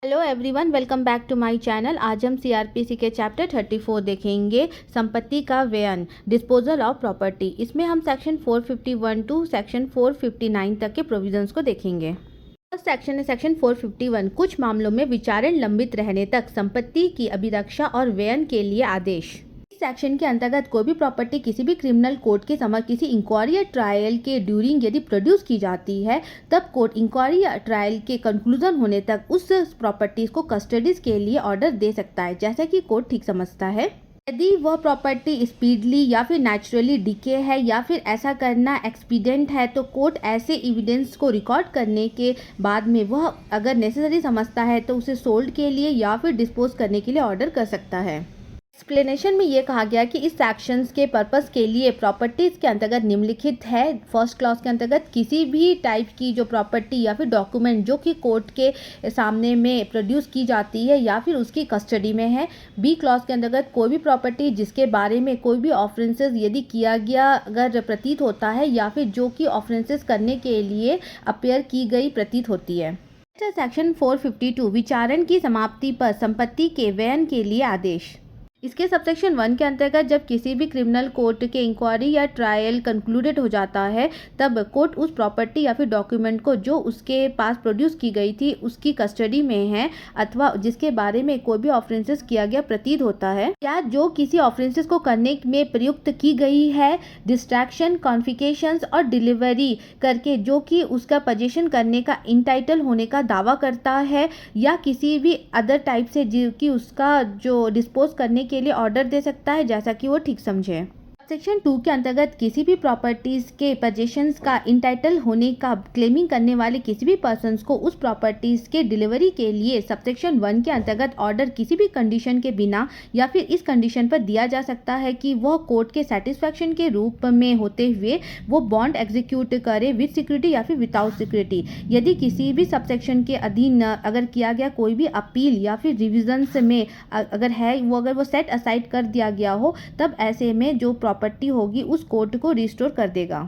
Hello everyone, welcome back to my channel. आज हम CrPC के चैप्टर 34 देखेंगे, संपत्ति का व्ययन, डिस्पोजल ऑफ प्रॉपर्टी। इसमें हम सेक्शन 451 टू सेक्शन 459 तक के प्रोविजंस को देखेंगे। फर्स्ट सेक्शन है सेक्शन 451। कुछ मामलों में विचारण लंबित रहने तक संपत्ति की अभिरक्षा और व्ययन के लिए आदेश। इस सेक्शन के अंतर्गत कोई भी प्रॉपर्टी किसी भी क्रिमिनल कोर्ट के समक्ष किसी इंक्वायरी या ट्रायल के ड्यूरिंग यदि प्रोड्यूस की जाती है, तब कोर्ट इंक्वायरी या ट्रायल के कंक्लूजन होने तक उस प्रॉपर्टीज को कस्टडीज के लिए ऑर्डर दे सकता है, जैसा कि कोर्ट ठीक समझता है। यदि वह प्रॉपर्टी स्पीडली या फिर नेचुरली डिके है या फिर ऐसा करना एक्सपीडिएंट है, तो कोर्ट ऐसे एविडेंस को रिकॉर्ड करने के बाद में वह अगर नेसेसरी समझता है तो उसे सोल्ड के लिए या फिर डिस्पोज करने के लिए ऑर्डर कर सकता है। एक्सप्लेनेशन में ये कहा गया कि इस सेक्शंस के पर्पस के लिए प्रॉपर्टीज के अंतर्गत निम्नलिखित है। फर्स्ट क्लॉज के अंतर्गत किसी भी टाइप की जो प्रॉपर्टी या फिर डॉक्यूमेंट जो कि कोर्ट के सामने में प्रोड्यूस की जाती है या फिर उसकी कस्टडी में है। बी क्लॉज के अंतर्गत कोई भी प्रॉपर्टी जिसके बारे में कोई भी ऑफरेंसेस यदि किया गया अगर प्रतीत होता है या फिर जो कि ऑफरेंसेस करने के लिए अपेयर की गई प्रतीत होती है। सेक्शन 452 विचारण की समाप्ति पर संपत्ति के व्ययन के लिए आदेश। इसके सबसेक्शन 1 के अंतर्गत जब किसी भी क्रिमिनल कोर्ट के इंक्वायरी या ट्रायल कंक्लूडेड हो जाता है, तब कोर्ट उस प्रॉपर्टी या फिर डॉक्यूमेंट को जो उसके पास प्रोड्यूस की गई थी उसकी कस्टडी में है अथवा जिसके बारे में कोई भी ऑफरेंसेस किया गया प्रतीत होता है या जो किसी ऑफरेंसेस को करने में प्रयुक्त की गई है, डिस्ट्रैक्शन, कॉन्फिकेशंस और डिलीवरी करके जो कि उसका पोजीशन करने का इंटाइटल होने का दावा करता है या किसी भी अदर टाइप से जो कि उसका जो डिस्पोज करने के लिए ऑर्डर दे सकता है, जैसा कि वो ठीक समझे। सेक्शन 2 के अंतर्गत किसी भी प्रॉपर्टीज के पोजेशंस का इंटाइटल होने का क्लेमिंग करने वाले किसी भी पर्सन्स को उस प्रॉपर्टीज के डिलीवरी के लिए सबसेक्शन 1 के अंतर्गत ऑर्डर किसी भी कंडीशन के बिना या फिर इस कंडीशन पर दिया जा सकता है कि वह कोर्ट के सेटिस्फैक्शन के रूप में होते हुए वो बॉन्ड एग्जीक्यूट करे विद सिक्योरिटी या फिर विदाउट सिक्योरिटी। यदि किसी भी सबसेक्शन के अधीन अगर किया गया कोई भी अपील या फिर रिविजन्स में अगर वो सेट असाइड कर दिया गया हो, तब ऐसे में जो प्रॉपर्टी होगी उस कोर्ट को रिस्टोर कर देगा।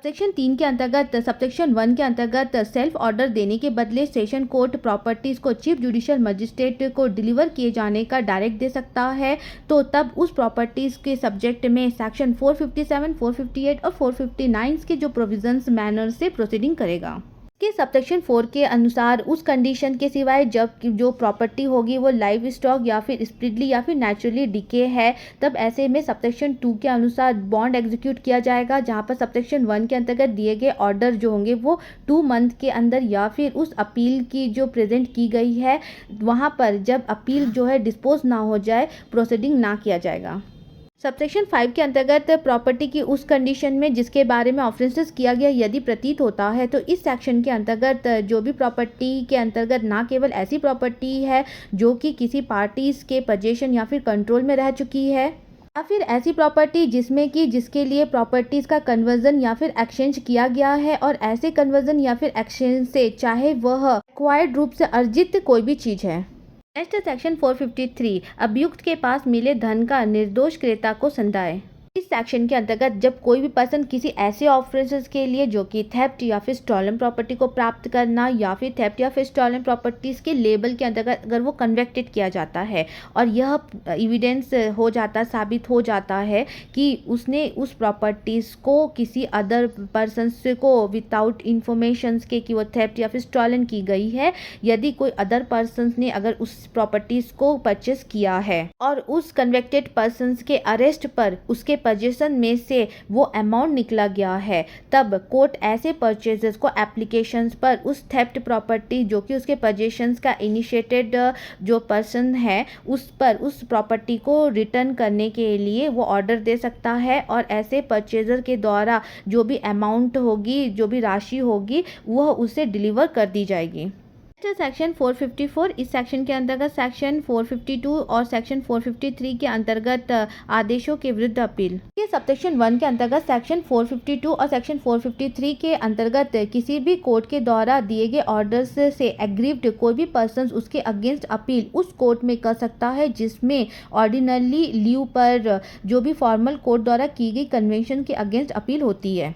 सेक्शन 3 के अंतर्गत सबसेक्शन 1 के अंतर्गत सेल्फ ऑर्डर देने के बदले सेशन कोर्ट प्रॉपर्टीज को चीफ जुडिशियल मजिस्ट्रेट को डिलीवर किए जाने का डायरेक्ट दे सकता है, तो तब उस प्रॉपर्टीज के सब्जेक्ट में सेक्शन 457, 458 और 459 के जो प्रोविजंस मैनर से प्रोसीडिंग करेगा। के सबसेक्शन 4 के अनुसार उस कंडीशन के सिवाय जब जो प्रॉपर्टी होगी वो लाइव स्टॉक या फिर स्पीडली या फिर नेचुरली डिके है, तब ऐसे में सबसेक्शन 2 के अनुसार बॉन्ड एग्जीक्यूट किया जाएगा, जहां पर सबसेक्शन 1 के अंतर्गत दिए गए ऑर्डर जो होंगे वो 2 मंथ के अंदर या फिर उस अपील की जो प्रेजेंट की गई है वहां पर जब अपील जो है डिस्पोज ना हो जाए, प्रोसीडिंग ना किया जाएगा। सबसेक्शन 5 के अंतर्गत प्रॉपर्टी की उस कंडीशन में जिसके बारे में ऑफरेंसेस किया गया यदि प्रतीत होता है, तो इस सेक्शन के अंतर्गत जो भी प्रॉपर्टी के अंतर्गत ना केवल ऐसी प्रॉपर्टी है जो कि किसी पार्टीज के पोजीशन या फिर कंट्रोल में रह चुकी है या फिर ऐसी प्रॉपर्टी जिसमें कि जिसके लिए प्रॉपर्टीज का कन्वर्जन या फिर एक्सचेंज किया गया है और ऐसे कन्वर्जन या फिर एक्सचेंज से चाहे वह एक्वायर्ड रूप से अर्जित कोई भी चीज है। नेक्स्ट सेक्शन 453 अभियुक्त के पास मिले धन का निर्दोष क्रेता को संदाय। इस सेक्शन के अंतर्गत जब कोई भी पर्सन किसी ऐसे ऑफरेंसेस के लिए जो कि थेफ्ट या फिर स्टॉलन प्रॉपर्टी को प्राप्त करना या फिर थेफ्ट या फिर स्टॉलन प्रॉपर्टीज के लेबल के अंतर्गत अगर वो कन्वेक्टेड किया जाता है और यह एविडेंस हो जाता साबित हो जाता है कि उसने उस प्रॉपर्टीज को किसी अदर पर्सन से को विदाउट इंफॉर्मेशन के कि वो थेफ्ट या फिर स्टॉलन की गई है, यदि कोई अदर पर्सन ने अगर उस प्रॉपर्टीज को परचेस किया है और उस कन्वेक्टेड पर्सन के अरेस्ट पर उसके पोजीशन में से वो अमाउंट निकला गया है, तब कोर्ट ऐसे परचेजेस को एप्लीकेशंस पर उस थेफ्ट प्रॉपर्टी जो कि उसके पोजीशंस का इनिशिएटेड जो पर्सन है उस पर उस प्रॉपर्टी को रिटर्न करने के लिए वो ऑर्डर दे सकता है और ऐसे परचेजर के द्वारा जो भी अमाउंट होगी, जो भी राशि होगी, वह उसे डिलीवर कर दी जाएगी। सेक्शन 454 इस सेक्शन के अंतर्गत सेक्शन 452 और सेक्शन 453 के अंतर्गत आदेशों के विरुद्ध अपील। ये सबसेक्शन 1 के अंतर्गत सेक्शन 452 और सेक्शन 453 के अंतर्गत किसी भी कोर्ट के द्वारा दिए गए ऑर्डर्स से एग्रीव्ड कोई भी पर्सन उसके अगेंस्ट अपील उस कोर्ट में कर सकता है जिसमें ऑर्डिनरी लीव पर जो भी फॉर्मल कोर्ट द्वारा की गई कन्वेंशन के अगेंस्ट अपील होती है।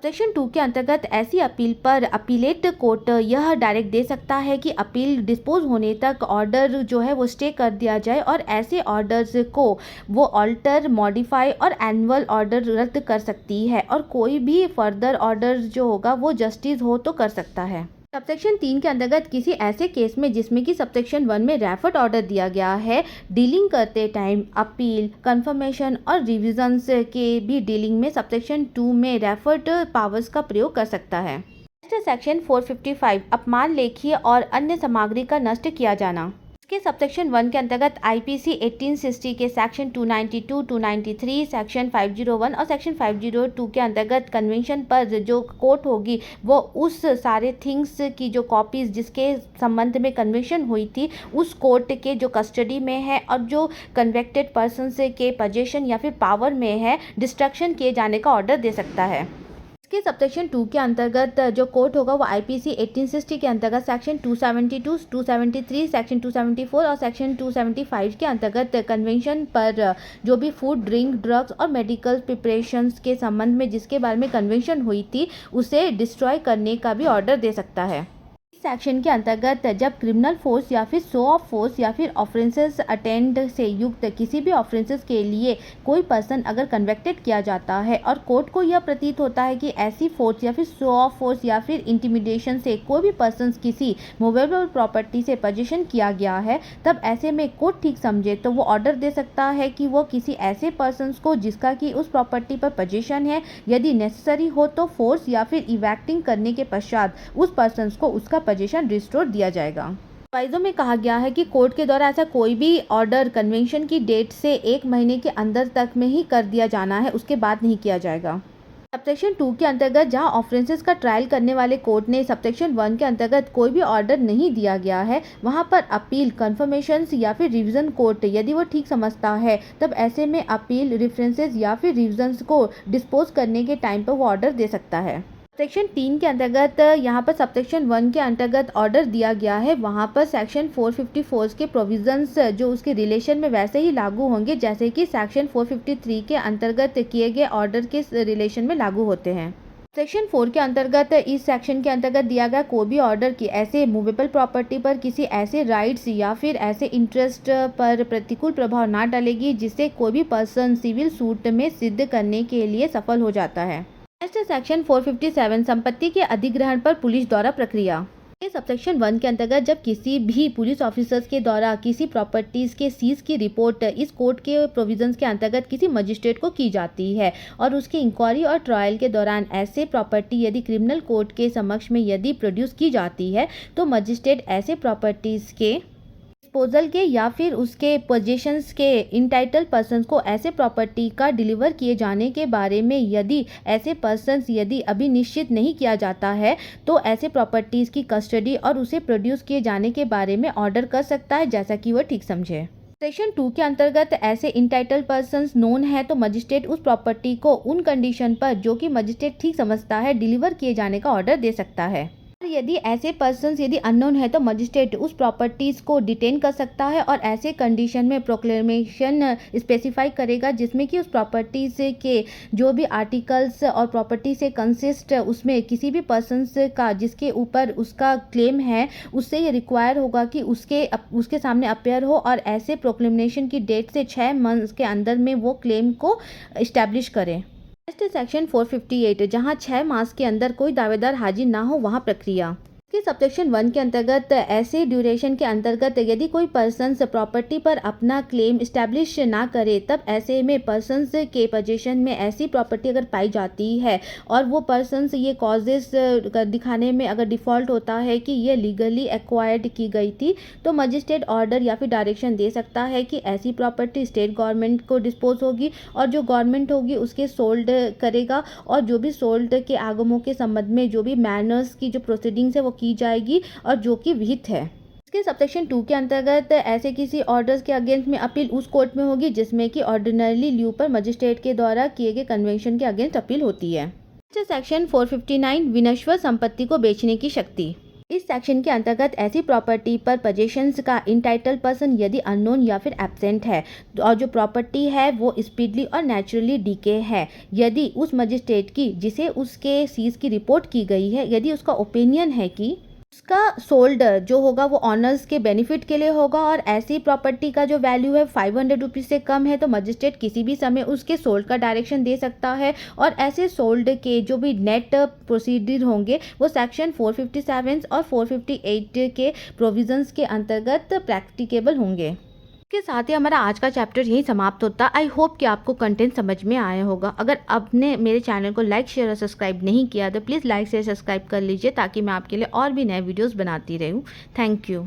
सेक्शन 2 के अंतर्गत ऐसी अपील पर अपीलेट कोर्ट यह डायरेक्ट दे सकता है कि अपील डिस्पोज होने तक ऑर्डर जो है वो स्टे कर दिया जाए और ऐसे ऑर्डर्स को वो ऑल्टर, मॉडिफाई और एनुअल ऑर्डर रद्द कर सकती है और कोई भी फर्दर ऑर्डर जो होगा वो जस्टिस हो तो कर सकता है। सबसेक्शन 3 के अंतर्गत किसी ऐसे केस में जिसमें कि सबसेक्शन 1 में रेफर्ड ऑर्डर दिया गया है, डीलिंग करते टाइम अपील, कंफर्मेशन और रिविजन्स के भी डीलिंग में सबसेक्शन 2 में रेफर्ड पावर्स का प्रयोग कर सकता है। सेक्शन 455 अपमान, लेखीय और अन्य सामग्री का नष्ट किया जाना। इसके सबसेक्शन 1 के अंतर्गत आईपीसी 1860 के सेक्शन 292, 293, सेक्शन 501 और सेक्शन 502 के अंतर्गत कन्वेंशन पर जो कोर्ट होगी वो उस सारे थिंग्स की जो कॉपीज जिसके संबंध में कन्वेंशन हुई थी उस कोर्ट के जो कस्टडी में है और जो कन्वेक्टेड पर्सन के पोजीशन या फिर पावर में है, डिस्ट्रक्शन किए जाने का ऑर्डर दे सकता है। इसके सबसेक्शन 2 के अंतर्गत जो कोर्ट होगा वो आईपीसी 1860 के अंतर्गत सेक्शन 272, 273, सेक्शन 274 और सेक्शन 275 के अंतर्गत कन्वेंशन पर जो भी फूड, ड्रिंक, ड्रग्स और मेडिकल प्रिपरेशंस के संबंध में जिसके बारे में कन्वेंशन हुई थी उसे डिस्ट्रॉय करने का भी ऑर्डर दे सकता है। सेक्शन के अंतर्गत जब क्रिमिनल फोर्स या फिर शो ऑफ फोर्स या फिर ऑफेंसेस अटेंड से युक्त किसी भी ऑफेंसेस के लिए कोई पर्सन अगर कन्वेक्टेड किया जाता है और कोर्ट को यह प्रतीत होता है कि ऐसी फोर्स या फिर शो ऑफ फोर्स या फिर इंटिमिडेशन से कोई भी पर्सन किसी मूवेबल प्रॉपर्टी से पोजीशन किया गया है, तब ऐसे में कोर्ट ठीक समझे तो वो ऑर्डर दे सकता है कि वो किसी ऐसे पर्सन को जिसका कि उस प्रॉपर्टी पर पोजीशन है, यदि नेसेसरी हो तो फोर्स या फिर इवैक्टिंग करने के पश्चात उस पर्सन को उसका पोजीशन रिस्टोर दिया जाएगा। वाइजों में कहा गया है कि कोर्ट के द्वारा ऐसा कोई भी ऑर्डर कन्वेंशन की डेट से 1 महीने के अंदर तक में ही कर दिया जाना है, उसके बाद नहीं किया जाएगा। सबसेक्शन 2 के अंतर्गत जहां ऑफेंसेस का ट्रायल करने वाले कोर्ट ने सबसेक्शन 1 के अंतर्गत कोई भी ऑर्डर नहीं दिया गया है, वहां पर अपील, कंफर्मेशंस या फिर रिवीजन कोर्ट यदि वो ठीक समझता है तब ऐसे में अपील, रेफरेंसेस या फिर रिवीजन्स को डिस्पोज करने के टाइम पर वो ऑर्डर दे सकता है। सेक्शन 3 के अंतर्गत यहाँ पर सबसेक्शन 1 के अंतर्गत ऑर्डर दिया गया है, वहाँ पर सेक्शन 454 के प्रोविजंस जो उसके रिलेशन में वैसे ही लागू होंगे जैसे कि सेक्शन 453 के अंतर्गत किए गए ऑर्डर के रिलेशन में लागू होते हैं। सेक्शन 4 के अंतर्गत इस सेक्शन के अंतर्गत दिया गया कोई भी ऑर्डर की ऐसे मूवेबल प्रॉपर्टी पर किसी ऐसे राइट्स या फिर ऐसे इंटरेस्ट पर प्रतिकूल प्रभाव ना डालेगी जिससे कोई भी पर्सन सिविल सूट में सिद्ध करने के लिए सफल हो जाता है। सेक्शन 457 संपत्ति के अधिग्रहण पर पुलिस द्वारा प्रक्रिया। सबसेक्शन 1 के अंतर्गत जब किसी भी पुलिस ऑफिसर्स के द्वारा किसी प्रॉपर्टीज के सीज की रिपोर्ट इस कोर्ट के प्रोविजंस के अंतर्गत किसी मजिस्ट्रेट को की जाती है और उसके इंक्वायरी और ट्रायल के दौरान ऐसे प्रॉपर्टी यदि क्रिमिनल कोर्ट के समक्ष में यदि प्रोड्यूस की जाती है तो मजिस्ट्रेट ऐसे प्रॉपर्टीज के डिस्पोजल के या फिर उसके पोजीशंस के इंटाइटल पर्सन को ऐसे प्रॉपर्टी का डिलीवर किए जाने के बारे में यदि ऐसे पर्सन यदि अभी निश्चित नहीं किया जाता है तो ऐसे प्रॉपर्टीज की कस्टडी और उसे प्रोड्यूस किए जाने के बारे में ऑर्डर कर सकता है जैसा कि वह ठीक समझे। सेक्शन 2 के अंतर्गत ऐसे इंटाइटल पर्सन्स नोन है तो मजिस्ट्रेट उस प्रॉपर्टी को उन कंडीशन पर जो कि मजिस्ट्रेट ठीक समझता है डिलीवर किए जाने का ऑर्डर दे सकता है। यदि ऐसे पर्सन्स यदि अननोन है तो मजिस्ट्रेट उस प्रॉपर्टीज को डिटेन कर सकता है और ऐसे कंडीशन में प्रोक्लेमेशन स्पेसिफाई करेगा जिसमें कि उस प्रॉपर्टीज के जो भी आर्टिकल्स और प्रॉपर्टी से कंसिस्ट उसमें किसी भी पर्सन्स का जिसके ऊपर उसका क्लेम है उससे ये रिक्वायर होगा कि उसके सामने अपेयर हो और ऐसे प्रोक्लेमेशन की डेट से 6 मंथ्स के अंदर में वो क्लेम को इस्टेब्लिश करें। सेक्शन 458 जहां 6 मास के अंदर कोई दावेदार हाजिर ना हो वहां प्रक्रिया। के सबसेक्शन 1 के अंतर्गत ऐसे ड्यूरेशन के अंतर्गत यदि कोई पर्सन प्रॉपर्टी पर अपना क्लेम इस्टेब्लिश ना करे तब ऐसे में पर्सन्स के पोजीशन में ऐसी प्रॉपर्टी अगर पाई जाती है और वो पर्सन्स ये कॉजेस दिखाने में अगर डिफ़ॉल्ट होता है कि ये लीगली एक्वायर्ड की गई थी तो मजिस्ट्रेट ऑर्डर या फिर डायरेक्शन दे सकता है कि ऐसी प्रॉपर्टी स्टेट गवर्नमेंट को डिस्पोज होगी और जो गवर्नमेंट होगी उसके सोल्ड करेगा और जो भी सोल्ड के आगमों के संबंध में जो भी मैनर्स की जो प्रोसीडिंग्स है वो की जाएगी और जो कि विहित है। इसके सबसेक्शन 2 के अंतर्गत ऐसे किसी ऑर्डर्स के अगेंस्ट में अपील उस कोर्ट में होगी जिसमें कि ऑर्डिनरी ल्यू पर मजिस्ट्रेट के द्वारा किए गए कन्वेंशन के अगेंस्ट अपील होती है। सेक्शन 459 विनश्वर संपत्ति को बेचने की शक्ति। इस सेक्शन के अंतर्गत ऐसी प्रॉपर्टी पर पोजेशंस का इंटाइटल पर्सन यदि अननोन या फिर एब्सेंट है और जो प्रॉपर्टी है वो स्पीडली और नेचुरली डीके है, यदि उस मजिस्ट्रेट की जिसे उसके सीज की रिपोर्ट की गई है यदि उसका ओपिनियन है कि उसका सोल्ड जो होगा वो ऑनर्स के बेनिफिट के लिए होगा और ऐसी प्रॉपर्टी का जो वैल्यू है 500 रुपीज़ से कम है, तो मजिस्ट्रेट किसी भी समय उसके सोल्ड का डायरेक्शन दे सकता है और ऐसे सोल्ड के जो भी नेट प्रोसीडर होंगे वो सेक्शन 457 और 458 के प्रोविजंस के अंतर्गत प्रैक्टिकेबल होंगे। के साथ ही हमारा आज का चैप्टर यहीं समाप्त होता है। आई होप कि आपको कंटेंट समझ में आया होगा। अगर आपने मेरे चैनल को लाइक शेयर और सब्सक्राइब नहीं किया तो प्लीज़ लाइक शेयर सब्सक्राइब कर लीजिए ताकि मैं आपके लिए और भी नए वीडियोस बनाती रहूं। Thank you.